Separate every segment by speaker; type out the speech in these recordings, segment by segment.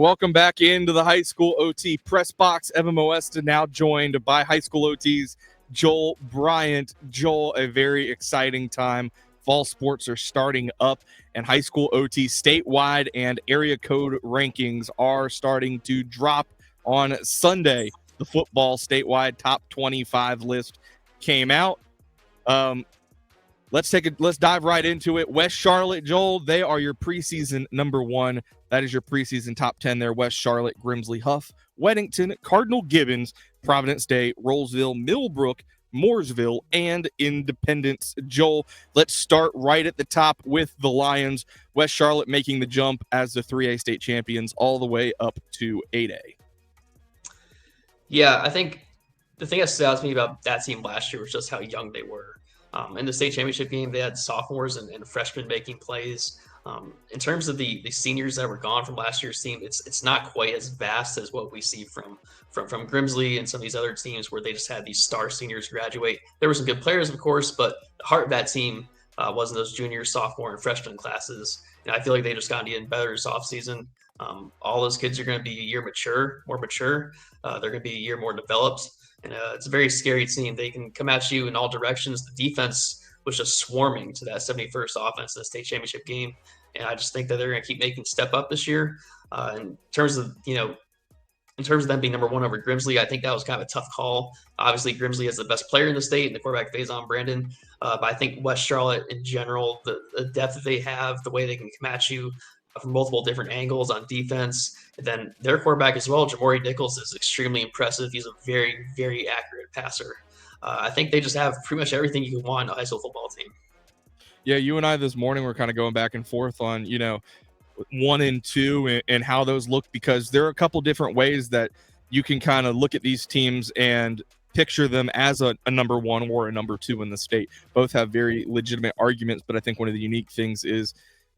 Speaker 1: Welcome back into the High School OT Press Box. Evan Moesta now joined by High School OT's Joel Bryant. Joel, a very exciting time. Fall sports are starting up, and High School OT statewide and area code rankings are starting to drop on Sunday. The football statewide top 25 list came out. Let's dive right into it. West Charlotte, Joel, they are your preseason number one. That is your preseason top 10 there. West Charlotte, Grimsley, Huff, Weddington, Cardinal Gibbons, Providence Day, Rollsville, Millbrook, Mooresville, and Independence. Joel, let's start right at the top with the Lions. West Charlotte making the jump as the 3A state champions all the way up to 8A.
Speaker 2: Yeah, I think the thing that stood out to me about that team last year was just how young they were. In the state championship game, they had sophomores and freshmen making plays. In terms of the seniors that were gone from last year's team, it's not quite as vast as what we see from Grimsley and some of these other teams where they just had these star seniors graduate. There were some good players, of course, but the heart of that team wasn't those junior, sophomore, and freshman classes. And I feel like they just got even better this offseason. All those kids are going to be a year more mature. They're going to be a year more developed. And it's a very scary team. They can come at you in all directions. The defense was just swarming to that 71st offense in the state championship game. And I just think that they're going to keep making step up this year. In terms of them being number one over Grimsley, I think that was kind of a tough call. Obviously, Grimsley is the best player in the state, and the quarterback Faison Brandon. But I think West Charlotte in general, the depth that they have, the way they can come at you from multiple different angles on defense. And then their quarterback as well, Jamori Nichols, is extremely impressive. He's a very, very accurate passer. I think they just have pretty much everything you can want in a high school football team.
Speaker 1: Yeah, you and I this morning were kind of going back and forth on, 1 and 2 and how those look, because there are a couple different ways that you can kind of look at these teams and picture them as a number one or a number two in the state. Both have very legitimate arguments, but I think one of the unique things is,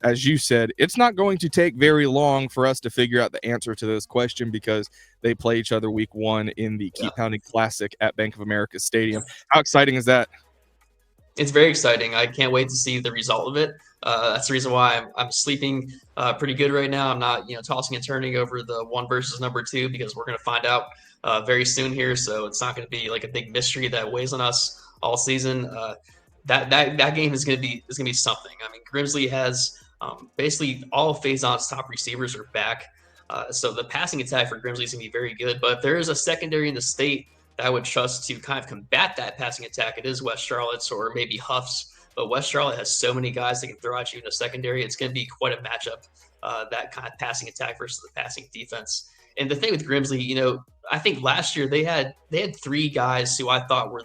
Speaker 1: as you said, it's not going to take very long for us to figure out the answer to this question, because they play each other week 1 in the Keep Pounding Classic at Bank of America Stadium. How exciting is that?
Speaker 2: It's very exciting. I can't wait to see the result of it. That's the reason why I'm sleeping pretty good right now. I'm not, tossing and turning over the 1 versus number 2, because we're going to find out very soon here. So it's not going to be like a big mystery that weighs on us all season. That game is going to be something. I mean, Grimsley has basically all of Faison's top receivers are back. So the passing attack for Grimsley is going to be very good. But if there is a secondary in the state that I would trust to kind of combat that passing attack, it is West Charlotte's or maybe Huff's. But West Charlotte has so many guys that can throw at you in the secondary. It's going to be quite a matchup, that kind of passing attack versus the passing defense. And the thing with Grimsley, I think last year they had 3 guys who I thought were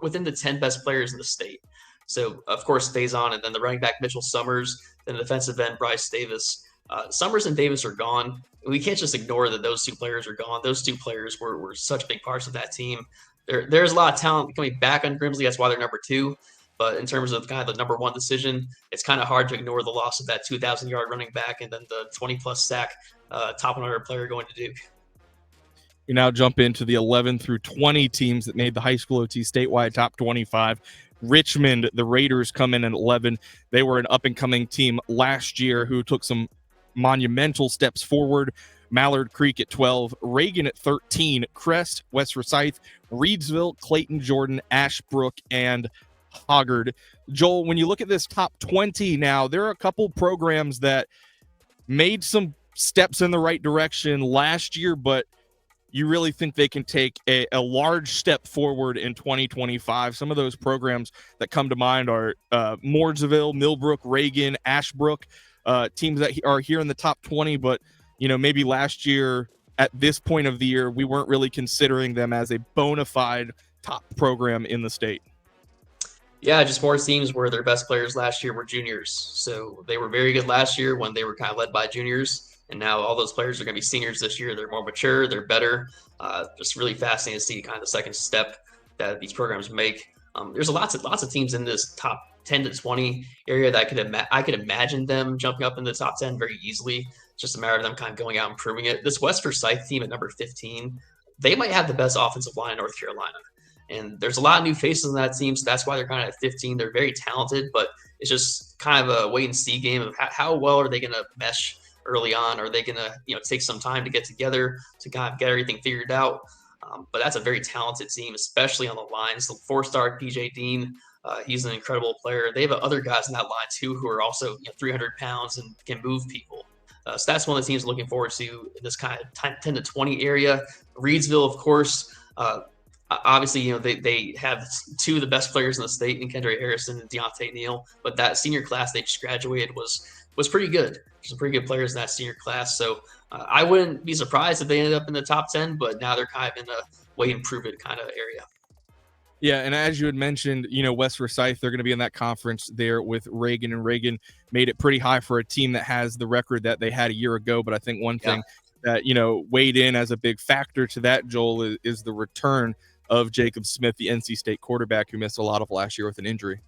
Speaker 2: within the 10 best players in the state. So, of course, Faison, and then the running back Mitchell Summers, then the defensive end Bryce Davis. Summers and Davis are gone. We can't just ignore that those 2 players are gone. Those 2 players were such big parts of that team. There's a lot of talent coming back on Grimsley. That's why they're number 2. But in terms of kind of the number 1 decision, it's kind of hard to ignore the loss of that 2,000-yard running back and then the 20-plus sack top 100 player going to Duke.
Speaker 1: We now jump into the 11 through 20 teams that made the High School OT statewide top 25. Richmond, the Raiders, come in at 11. They were an up-and-coming team last year who took some monumental steps forward. Mallard Creek at 12, Reagan at 13, Crest, West Forsyth, Reedsville, Clayton, Jordan, Ashbrook, and Hoggard. Joel, when you look at this top 20 now, there are a couple programs that made some steps in the right direction last year, but you really think they can take a large step forward in 2025. Some of those programs that come to mind are Mooresville, Millbrook, Reagan, Ashbrook, teams that are here in the top 20, but maybe last year at this point of the year, we weren't really considering them as a bona fide top program in the state.
Speaker 2: Yeah, just more teams where their best players last year were juniors. So they were very good last year when they were kind of led by juniors. And now all those players are going to be seniors this year. They're more mature. They're better. Just really fascinating to see kind of the second step that these programs make. There's lots of teams in this top 10 to 20 area that I could imagine them jumping up in the top 10 very easily. It's just a matter of them kind of going out and proving it. This West Forsyth team at number 15, they might have the best offensive line in North Carolina. And there's a lot of new faces on that team, so that's why they're kind of at 15. They're very talented, but it's just kind of a wait-and-see game of how well are they going to mesh early on? Are they going to, take some time to get together to kind of get everything figured out? But that's a very talented team, especially on the lines. The 4-star PJ Dean, he's an incredible player. They have other guys in that line too who are also 300 pounds and can move people. So that's one of the teams looking forward to in this kind of 10 to 20 area. Reidsville, of course, obviously, they have two of the best players in the state in Kendra Harrison and Deontay Neal, but that senior class they just graduated was pretty good. There's some pretty good players in that senior class. So I wouldn't be surprised if they ended up in the top 10, but now they're kind of in a wait and prove it kind of area.
Speaker 1: Yeah, and as you had mentioned, West Forsyth, they're going to be in that conference there with Reagan, and Reagan made it pretty high for a team that has the record that they had a year ago. But I think one thing that, weighed in as a big factor to that, Joel, is the return of Jacob Smith, the NC State quarterback who missed a lot of last year with an injury.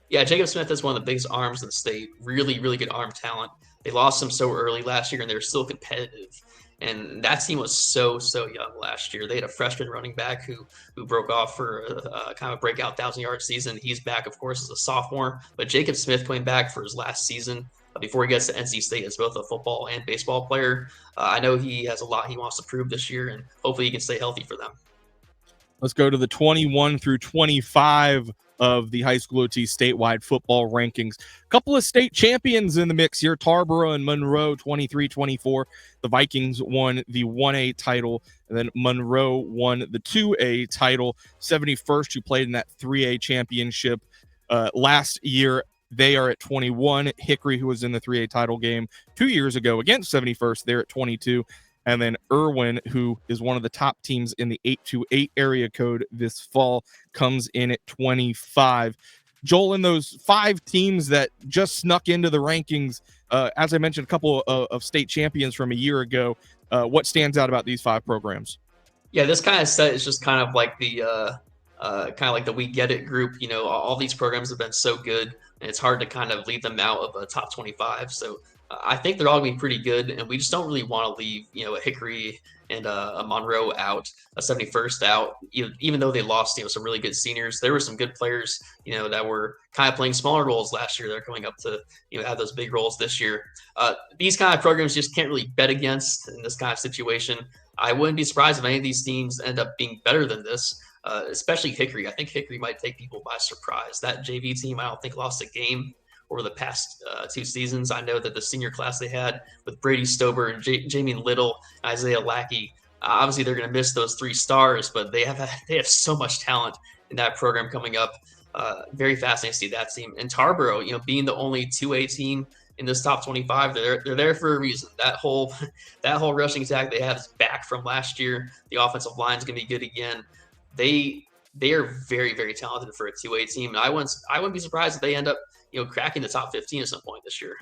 Speaker 2: Yeah, Jacob Smith is one of the biggest arms in the state. Really, really good arm talent. They lost him so early last year, and they were still competitive. And that team was so young last year. They had a freshman running back who broke off for a kind of breakout 1,000-yard season. He's back, of course, as a sophomore. But Jacob Smith coming back for his last season before he gets to NC State as both a football and baseball player. I know he has a lot he wants to prove this year, and hopefully he can stay healthy for them.
Speaker 1: Let's go to the 21 through 25 of the High School OT statewide football rankings. A couple of state champions in the mix here, Tarboro and Monroe, 23-24. The Vikings won the 1A title, and then Monroe won the 2A title. 71st, who played in that 3A championship last year, they are at 21. Hickory, who was in the 3A title game 2 years ago against 71st, they're at 22. And then Irwin, who is one of the top teams in the 828 area code this fall, comes in at 25. Joel, in those 5 teams that just snuck into the rankings, as I mentioned, a couple of state champions from a year ago, what stands out about these 5 programs?
Speaker 2: Yeah, this kind of set is just kind of like the We Get It group. All these programs have been so good, and it's hard to kind of leave them out of a top 25. So I think they're all going to be pretty good, and we just don't really want to leave, a Hickory and a Monroe out, a 71st out, even though they lost, some really good seniors. There were some good players, that were kind of playing smaller roles last year. They're coming up to, have those big roles this year. These kind of programs just can't really bet against in this kind of situation. I wouldn't be surprised if any of these teams end up being better than this, especially Hickory. I think Hickory might take people by surprise. That JV team, I don't think lost a game over the past 2 seasons. I know that the senior class they had with Brady Stober and Jamie Little, Isaiah Lackey, obviously they're going to miss those 3 stars, but they have so much talent in that program coming up. Very fascinating to see that team. And Tarboro, being the only 2A team in this top 25, they're there for a reason. That whole rushing attack they have is back from last year. The offensive line is going to be good again. They are very, very talented for a 2A team, and I wouldn't be surprised if they end up cracking the top 15 at some point this year.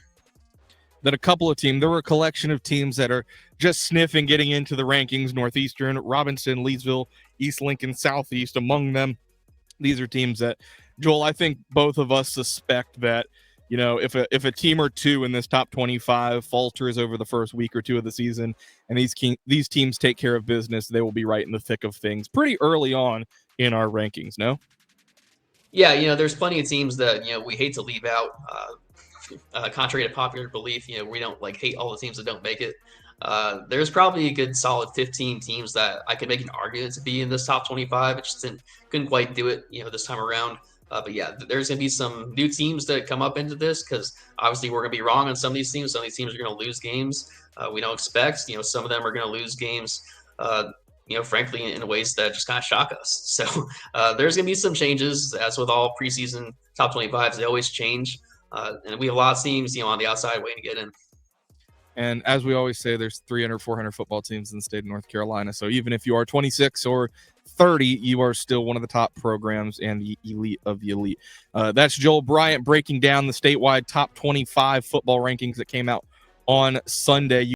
Speaker 1: Then a couple of teams, there were a collection of teams that are just sniffing getting into the rankings: Northeastern, Robinson, Leesville, East Lincoln, Southeast. Among them, these are teams that, Joel, I think both of us suspect that, if a team or two in this top 25 falters over the first week or 2 of the season, and these teams take care of business, they will be right in the thick of things pretty early on in our rankings, no?
Speaker 2: Yeah, there's plenty of teams that, we hate to leave out. Contrary to popular belief, we don't hate all the teams that don't make it. There's probably a good solid 15 teams that I could make an argument to be in this top 25. It just couldn't quite do it, this time around. But yeah, there's going to be some new teams that come up into this because obviously we're going to be wrong on some of these teams. Some of these teams are going to lose games we don't expect. Some of them are going to lose games frankly, in ways that just kind of shock us. So there's going to be some changes, as with all preseason top 25s. They always change. And we have a lot of teams, on the outside waiting to get in.
Speaker 1: And as we always say, there's 300, 400 football teams in the state of North Carolina. So even if you are 26 or 30, you are still one of the top programs and the elite of the elite. That's Joel Bryant breaking down the statewide top 25 football rankings that came out on Sunday.